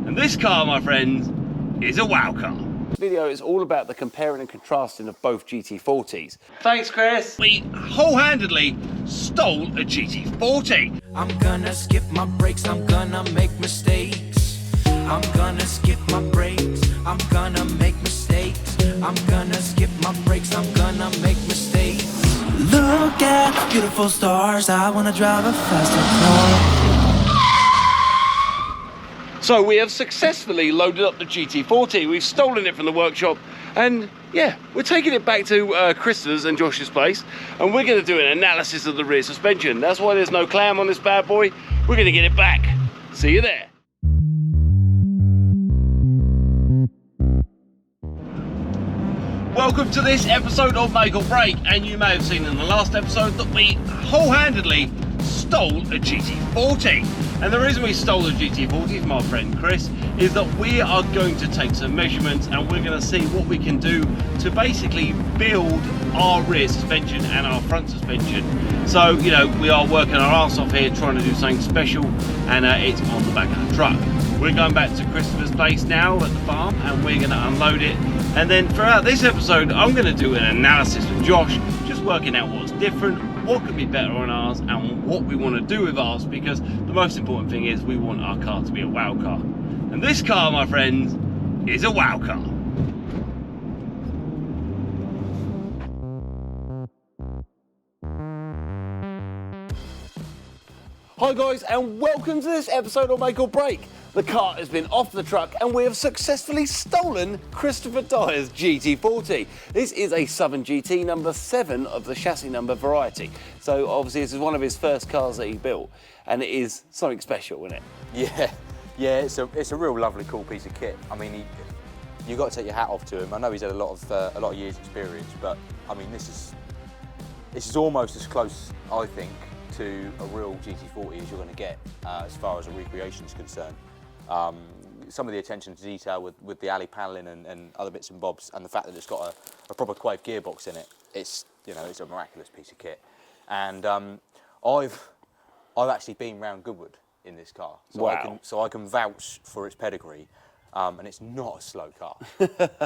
And this car, my friends, is a wow car. This video is all about the comparing and contrasting of both GT40s. Thanks, Chris. We wholehandedly stole a GT40. I'm gonna skip my breaks, I'm gonna make mistakes. I'm gonna skip my breaks, I'm gonna make mistakes. I'm gonna skip my breaks, I'm gonna make mistakes. Look at beautiful stars, I wanna drive a faster car. So we have successfully loaded up the GT40. We've stolen it from the workshop, and yeah, we're taking it back to Christopher's and Josh's place, and we're going to do an analysis of the rear suspension. That's why there's no clam on this bad boy. We're going to get it back. See you there. Welcome to this episode of Make or Break, and you may have seen in the last episode that we wholehandedly stole a GT40. And the reason we stole the GT40 from our friend Chris is that we are going to take some measurements and we're going to see what we can do to basically build our rear suspension and our front suspension. So, you know, we are working our arse off here trying to do something special, and it's on the back of the truck. We're going back to Christopher's place now at the farm, and we're going to unload it. And then throughout this episode, I'm going to do an analysis with Josh, just working out what's different, what could be better on ours, and what we want to do with ours, because the most important thing is we want our car to be a wow car. And this car, my friends, is a wow car. Hi guys, and welcome to this episode of Make or Break. The car has been off the truck and we have successfully stolen Christopher Dyer's GT40. This is a Southern GT number 7 of the chassis number variety. So obviously this is one of his first cars that he built, and it is something special, isn't it? Yeah, it's a real lovely, cool piece of kit. I mean, you got to take your hat off to him. I know he's had a lot of years' experience, but I mean, this is almost as close, I think, to a real GT40 as you're going to get as far as a recreation is concerned. Some of the attention to detail with the alley panelling and other bits and bobs, and the fact that it's got a proper Quave gearbox in it, it's a miraculous piece of kit. And I've actually been round Goodwood in this car, so wow. I can vouch for its pedigree, and it's not a slow car.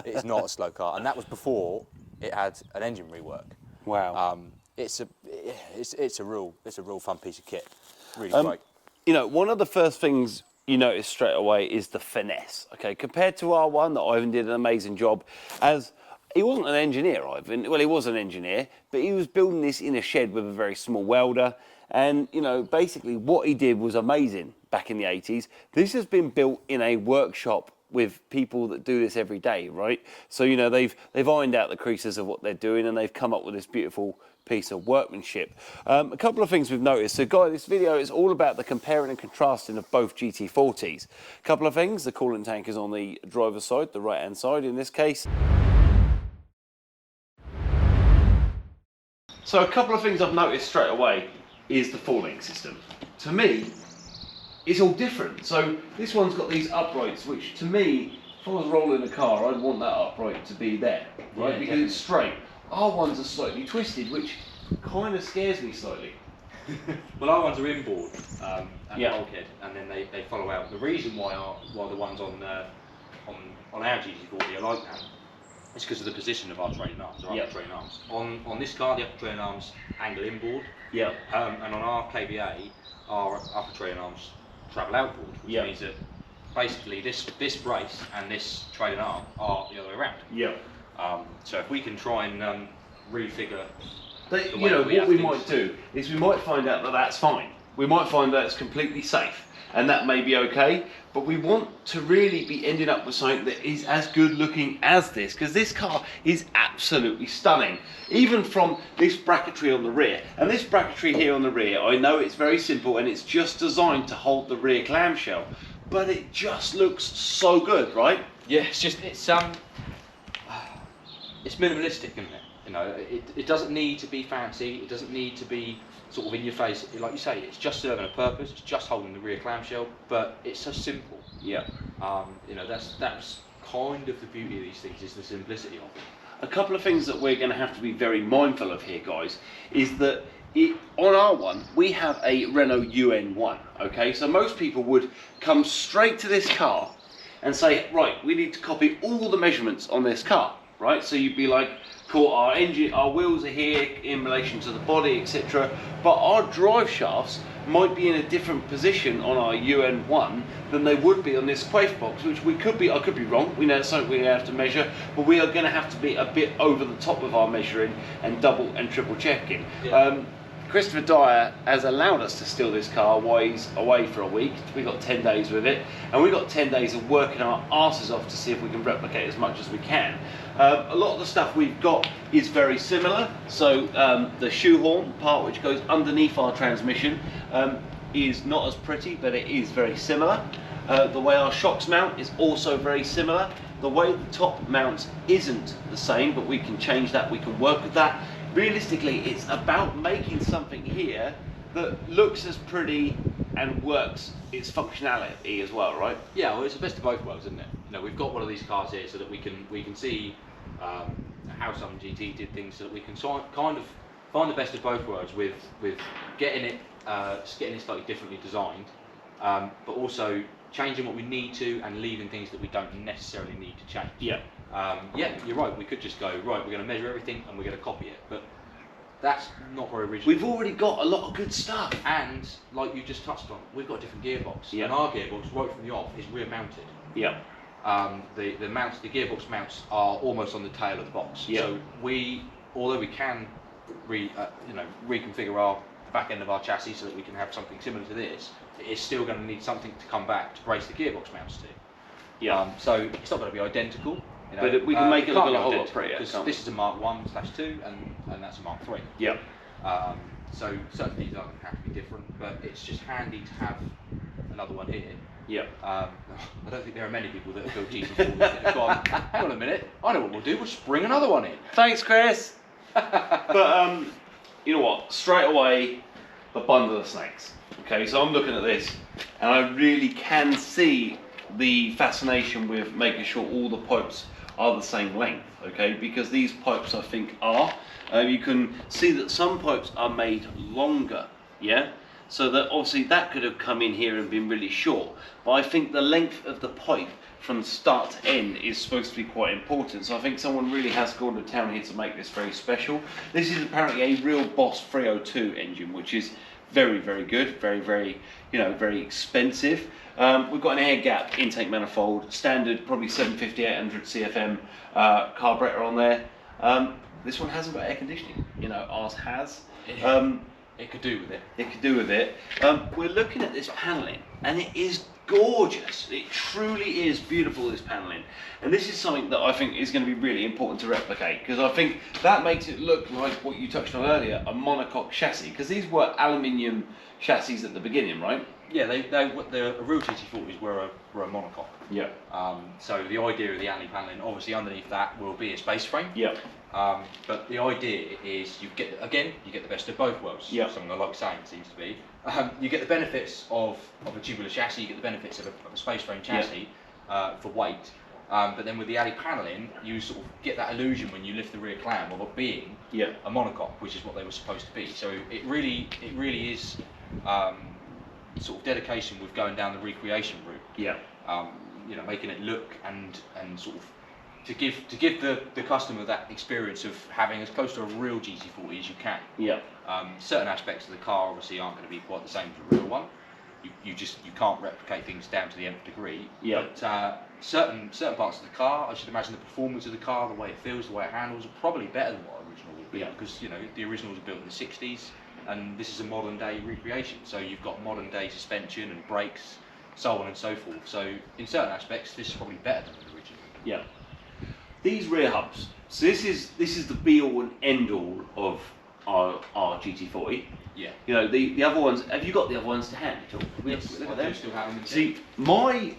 It's not a slow car, and that was before it had an engine rework. Wow. It's a real fun piece of kit. Really great. You know, one of the first things you notice straight away is the finesse. Okay, compared to our one, that Ivan did an amazing job, as he wasn't an engineer, Ivan. Well, he was an engineer, but he was building this in a shed with a very small welder. And, you know, basically what he did was amazing back in the 80s. This has been built in a workshop with people that do this every day, right? So, you know, they've ironed out the creases of what they're doing, and they've come up with this beautiful piece of workmanship. A couple of things we've noticed. So guys, this video is all about the comparing and contrasting of both GT40s. A couple of things. The coolant tank is on the driver's side, the right hand side in this case. So a couple of things I've noticed straight away is the four-link system. To me, it's all different. So this one's got these uprights, which to me, if I was rolling a car, I'd want that upright to be there, right? Yeah, because it's straight. Our ones are slightly twisted, which kind of scares me slightly. Well, our ones are inboard at Yeah. the bulkhead, and then they follow out. The reason why the ones on our GT40 are like that is because of the position of our trailing arms, our upper trailing arms. On this car, the upper trailing arms angle inboard. Yeah. And on our KBA, our upper trailing arms travel outboard, which means that basically this brace and this trailing arm are the other way around. Yeah. So if we can try and refigure, You know, what we might do is we might find out that that's fine. We might find that it's completely safe, and that may be okay, but we want to really be ending up with something that is as good looking as this, because this car is absolutely stunning. Even from this bracketry on the rear, and this bracketry here on the rear, I know it's very simple and it's just designed to hold the rear clamshell, but it just looks so good, right? yeah, it's minimalistic, isn't it? You know, it doesn't need to be fancy. It doesn't need to be sort of in your face. Like you say, it's just serving a purpose. It's just holding the rear clamshell, but it's so simple. Yeah. You know, that's kind of the beauty of these things, is the simplicity of it. A couple of things that we're going to have to be very mindful of here, guys, is that on our one, we have a Renault UN1, okay? So most people would come straight to this car and say, right, we need to copy all the measurements on this car, right? So you'd be like, cool, our engine, our wheels are here in relation to the body, etc. But our drive shafts might be in a different position on our UN1 than they would be on this quafe box, which I could be wrong. We know it's something we have to measure, but we are going to have to be a bit over the top of our measuring and double and triple checking. Yeah. Christopher Dyer has allowed us to steal this car while he's away for a week. We got 10 days with it, and we got 10 days of working our asses off to see if we can replicate as much as we can. A lot of the stuff we've got is very similar. So the shoehorn part, which goes underneath our transmission, is not as pretty, but it is very similar. The way our shocks mount is also very similar. The way the top mounts isn't the same, but we can change that, we can work with that. Realistically, it's about making something here that looks as pretty and works its functionality as well, right? Yeah, well, it's the best of both worlds, isn't it? You know, we've got one of these cars here so that we can see how Southern GT did things, so that we can kind of find the best of both worlds with getting it slightly differently designed, but also changing what we need to and leaving things that we don't necessarily need to change. Yeah. Yeah, you're right. We could just go, right, we're going to measure everything and we're going to copy it, but that's not very original. We've already got a lot of good stuff. And like you just touched on, we've got a different gearbox. Yeah. And our gearbox, right from the off, is rear mounted. Yeah. The gearbox mounts are almost on the tail of the box. Yeah. So although we can reconfigure the back end of our chassis so that we can have something similar to this, it is still going to need something to come back to brace the gearbox mounts to. Yeah. So it's not going to be identical. You know, but we can make it look a whole lot prettier. Because this is a Mark 1/2 and that's a Mark 3. Yeah. So certain things are going to have to be different, but it's just handy to have another one here. Yeah. I don't think there are many people that have built GT40s that have gone, hang on a minute, I know what we'll do, we'll just bring another one in. Thanks, Chris. But you know what? Straight away, the bundle of snakes. Okay, so I'm looking at this, and I really can see the fascination with making sure all the pipes are the same length. Okay, because these pipes, I think, are. You can see that some pipes are made longer. Yeah. So that obviously that could have come in here and been really short, but I think the length of the pipe from start to end is supposed to be quite important. So I think someone really has gone to town here to make this very special. This is apparently a real Boss 302 engine, which is very, very good, very, very, very expensive. We've got an air gap intake manifold, standard, probably 750, 800 CFM carburetor on there. This one hasn't got air conditioning. Ours has. It could do with it. It could do with it. We're looking at this panelling, and it is gorgeous. It truly is beautiful, this panelling. And this is something that I think is going to be really important to replicate, because I think that makes it look like what you touched on earlier, a monocoque chassis, because these were aluminium chassis at the beginning, right? Yeah, the real GT40s were a monocoque. Yeah. So the idea of the alley panelling, obviously underneath that will be a space frame. Yeah. But the idea is you get the best of both worlds. Yeah. Something I like saying seems to be. You get the benefits of a tubular chassis, you get the benefits of a space frame chassis for weight. But then with the alley panelling, you sort of get that illusion when you lift the rear clam of it being a monocoque, which is what they were supposed to be. So it really is sort of dedication with going down the recreation route. Yeah. Making it look and sort of to give the customer that experience of having as close to a real GT40 as you can. Yeah. Certain aspects of the car obviously aren't going to be quite the same as a real one. You can't replicate things down to the nth degree. Yeah. But certain parts of the car, I should imagine the performance of the car, the way it feels, the way it handles, are probably better than what original would be. Yeah. Because the originals were built in the 60s, and this is a modern day recreation. So you've got modern day suspension and brakes, so on and so forth. So in certain aspects, this is probably better than the original. Yeah. These rear hubs. So this is the be all and end all of our GT40. Yeah. The other ones. Have you got the other ones to hand at all? Yes, I do still have them. See, my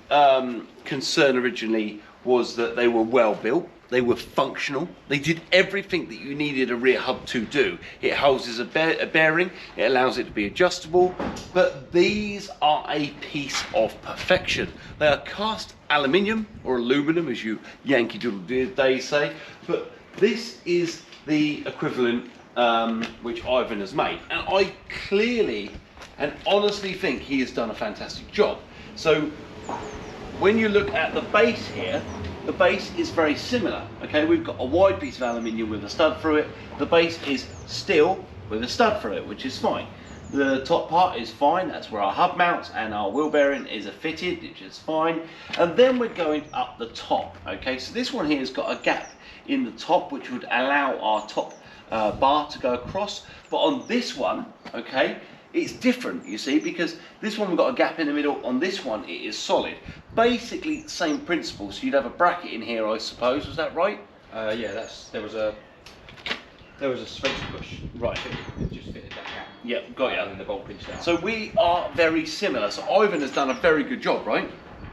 concern originally was that they were well built, they were functional, they did everything that you needed a rear hub to do. It houses a bearing, it allows it to be adjustable, but these are a piece of perfection. They are cast aluminium, or aluminum as you Yankee Doodle Day say, but this is the equivalent which Ivan has made, and I clearly and honestly think he has done a fantastic job. So when you look at the base here, the base is very similar. Okay, we've got a wide piece of aluminium with a stud through it. The base is steel with a stud through it, which is fine. The top part is fine, that's where our hub mounts and our wheel bearing is fitted, which is fine. And then we're going up the top, okay? So this one here has got a gap in the top, which would allow our top bar to go across. But on this one, okay, it's different, you see, because this one we've got a gap in the middle, on this one it is solid. Basically the same principle, so you'd have a bracket in here, I suppose, was that right? Yeah, there was a suspension bush. Right. It just fitted that gap. Yep, got you. And the bolt pinched down. So we are very similar. So Ivan has done a very good job, right?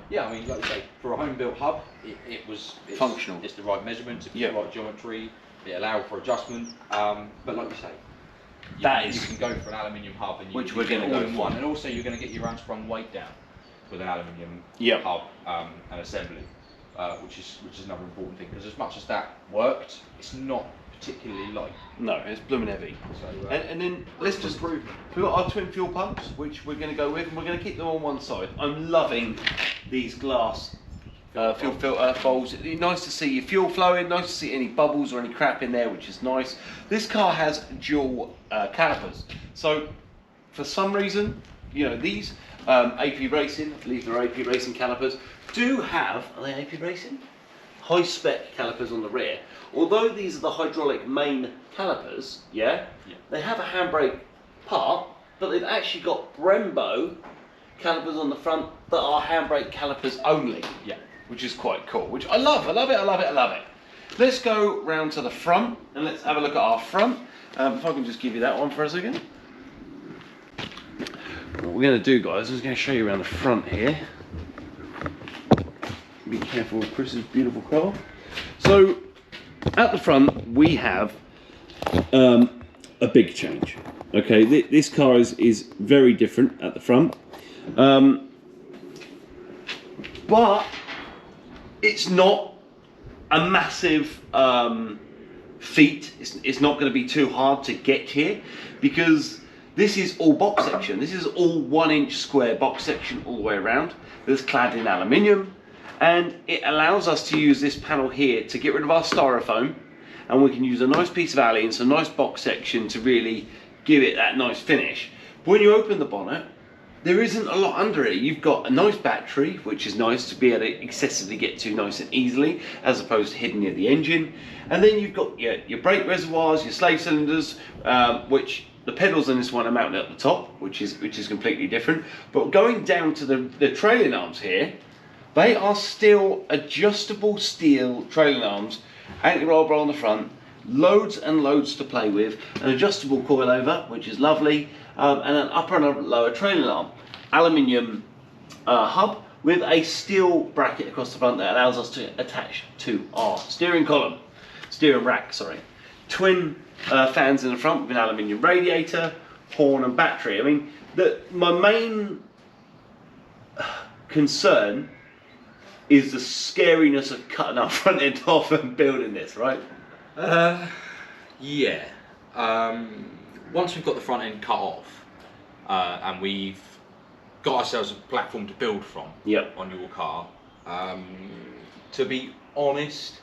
Yeah, I mean, like you say, for a home-built hub, it's functional. It's the right measurements, it's Yeah. the right geometry, it allowed for adjustment. But like you say, you can go for an aluminium hub, and which we're going to go in for. one, and also you're going to get your unsprung weight down with an aluminium Yep. hub and assembly, which is another important thing, because as much as that worked, it's not particularly light. No, it's blooming heavy. So, and then let's just we've got our twin fuel pumps, which we're going to go with, and we're going to keep them on one side. I'm loving these glass fuel filter bowls. It's nice to see your fuel flowing, nice to see any bubbles or any crap in there, which is nice. This car has dual calipers, so for some reason, you know, these AP Racing, I believe they're AP Racing calipers, do have, are they AP Racing? High spec calipers on the rear. Although these are the hydraulic main calipers, they have a handbrake part, but they've actually got Brembo calipers on the front that are handbrake calipers only. Yeah. Which is quite cool, which I love it. Let's go round to the front and let's have a look at our front. If I can just give you that one for a second. What we're going to do, guys, is going to show you around the front here. Be careful with Chris's beautiful car. So, at the front, we have a big change. Okay, this car is very different at the front. But it's not a massive feat. It's not going to be too hard to get here, because this is all box section. This is all 1 inch square box section all the way around. That's clad in aluminium. And it allows us to use this panel here to get rid of our styrofoam, and we can use a nice piece of alloy and some nice box section to really give it that nice finish. But when you open the bonnet, there isn't a lot under it. You've got a nice battery, which is nice to be able to excessively get to nice and easily, as opposed to hidden near the engine. And then you've got your brake reservoirs, your slave cylinders, which the pedals on this one are mounted at the top, which is completely different. But going down to the trailing arms here, they are still adjustable steel trailing arms, anti-roll bar on the front, loads and loads to play with, an adjustable coilover, which is lovely, and an upper and a lower trailing arm. Aluminium hub with a steel bracket across the front that allows us to attach to our steering rack, sorry. Twin fans in the front with an aluminium radiator, horn and battery. I mean, my main concern is the scariness of cutting our front end off and building this, right? Yeah. Once we've got the front end cut off, and we've got ourselves a platform to build from on your car, to be honest,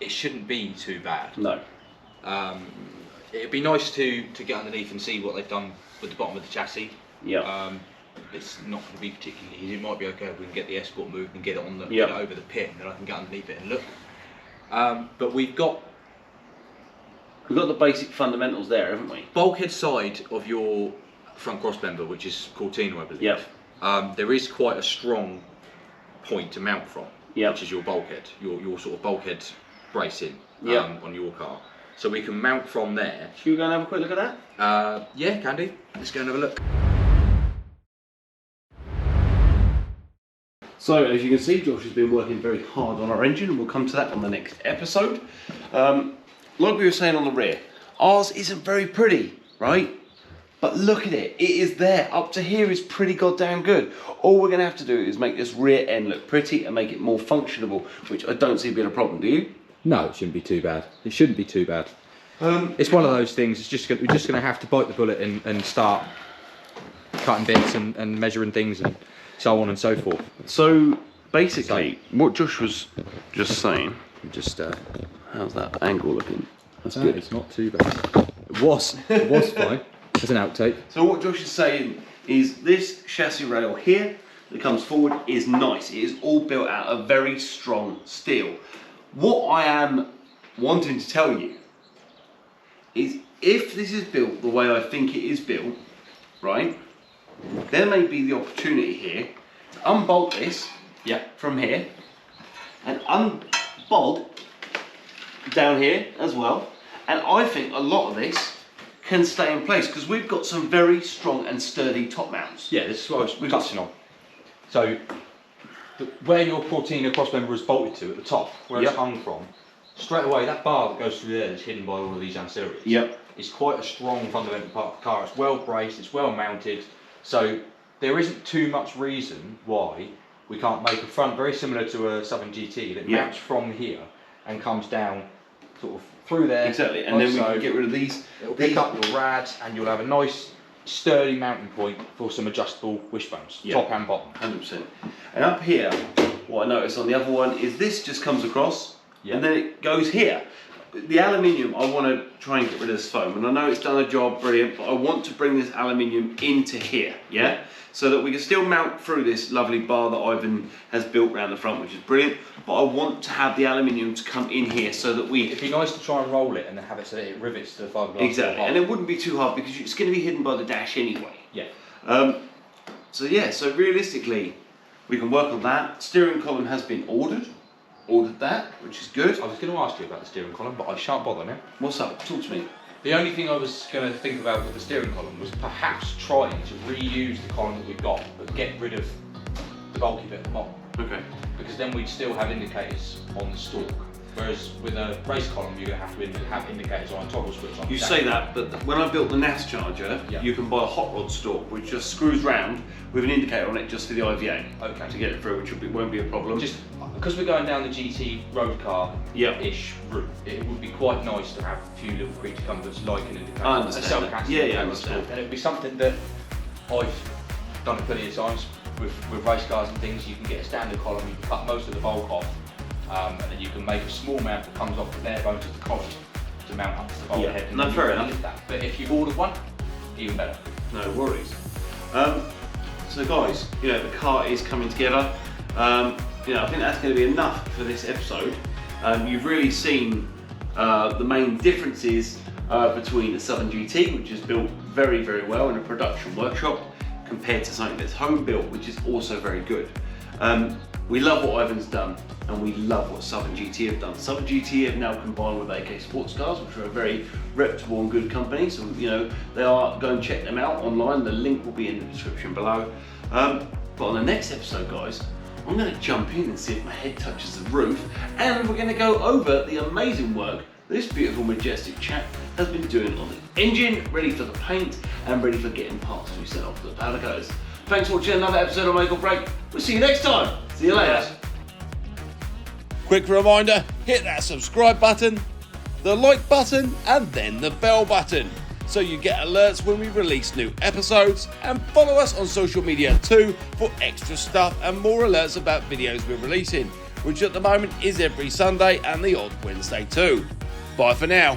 it shouldn't be too bad. No. It'd be nice to get underneath and see what they've done with the bottom of the chassis. Yeah. It's not going to be particularly easy. It might be okay if we can get the Escort moved and get it on the get it over the pit, and then I can get underneath it and look. But we've got the basic fundamentals there, haven't we? Bulkhead side of your front cross member, which is Cortino, I believe. Yep. There is quite a strong point to mount from, Yep. which is your bulkhead, your sort of bulkhead bracing Yep. on your car. So we can mount from there. Should we go and have a quick look at that? Yeah, can do. Let's go and have a look. So, as you can see, Josh has been working very hard on our engine, and we'll come to that on the next episode. Like we were saying on the rear, ours isn't very pretty, right? But look at it, it is there. Up to here is pretty goddamn good. All we're going to have to do is make this rear end look pretty and make it more functionable, which I don't see being a problem, do you? No, it shouldn't be too bad. It shouldn't be too bad. It's one of those things. We're just going to have to bite the bullet and start cutting bits and measuring things and so on and so forth. So basically, what Josh was just saying, Just how's that angle looking? That's good. It's not too bad. It was fine. It's an outtake. So what Josh is saying is this chassis rail here that comes forward is nice. It is all built out of very strong steel. What I am wanting to tell you is if this is built the way I think it is built, right, there may be the opportunity here to unbolt this from here and unbolt down here as well. And I think a lot of this can stay in place because we've got some very strong and sturdy top mounts. Yeah, this is what I was touching on. So, where your Cortina crossmember is bolted to at the top, where it's hung from, straight away that bar that goes through there is hidden by all of these ancillaries. It's quite a strong fundamental part of the car. It's well braced, it's well mounted, so there isn't too much reason why we can't make a front very similar to a Southern GT that mounts from here and comes down sort of through there. Exactly, and then we can get rid of these. It'll pick up your rads and you'll have a nice sturdy mounting point for some adjustable wishbones, top and bottom. 100%. And up here, what I noticed on the other one is this just comes across and then it goes here. The aluminium, I want to try and get rid of this foam, and I know it's done a job, brilliant, but I want to bring this aluminium into here, so that we can still mount through this lovely bar that Ivan has built around the front, which is brilliant, but I want to have the aluminium to come in here so that we... It'd be nice to try and roll it and then have it so that it rivets to the fiberglass. Exactly, and it wouldn't be too hard because it's going to be hidden by the dash anyway. So realistically, we can work on that. Steering column has been ordered that, which is good. I was going to ask you about the steering column, but I shan't bother now. What's up? Talk to me. The only thing I was going to think about with the steering column was perhaps trying to reuse the column that we've got, but get rid of the bulky bit at the bottom. Okay. Because then we'd still have indicators on the stalk. Whereas with a race column, you're going to have indicators on a toggle switch on. You say that, but when I built the NASCharger, you can buy a hot rod stalk which just screws round with an indicator on it just for the IVA. Okay. To get it through, which won't be a problem. Just because we're going down the GT road car-ish route, it would be quite nice to have a few little creature comforts like an indicator. I understand that. I understand. And it would be something that I've done plenty of times with race cars and things. You can get a standard column, you can cut most of the bulk off, and then you can make a small mount that comes off the bare bones of the column to mount up to the bulk head. No, fair enough. That. But if you've ordered one, even better. No worries. So guys, the car is coming together. I think that's going to be enough for this episode. You've really seen the main differences between the Southern GT, which is built very, very well in a production workshop, compared to something that's home built, which is also very good. We love what Ivan's done, and we love what Southern GT have done. Southern GT have now combined with AK Sports Cars, which are a very reputable and good company, so they are, go and check them out online. The link will be in the description below. But on the next episode, guys, I'm going to jump in and see if my head touches the roof, and we're going to go over the amazing work this beautiful, majestic chap has been doing on the engine, ready for the paint and ready for getting parts to be sent off to the powder coaters. Thanks for watching another episode of Make or Break. We'll see you next time. See you later. Quick reminder, hit that subscribe button, the like button and then the bell button, so you get alerts when we release new episodes, and follow us on social media too for extra stuff and more alerts about videos we're releasing, which at the moment is every Sunday and the odd Wednesday too. Bye for now.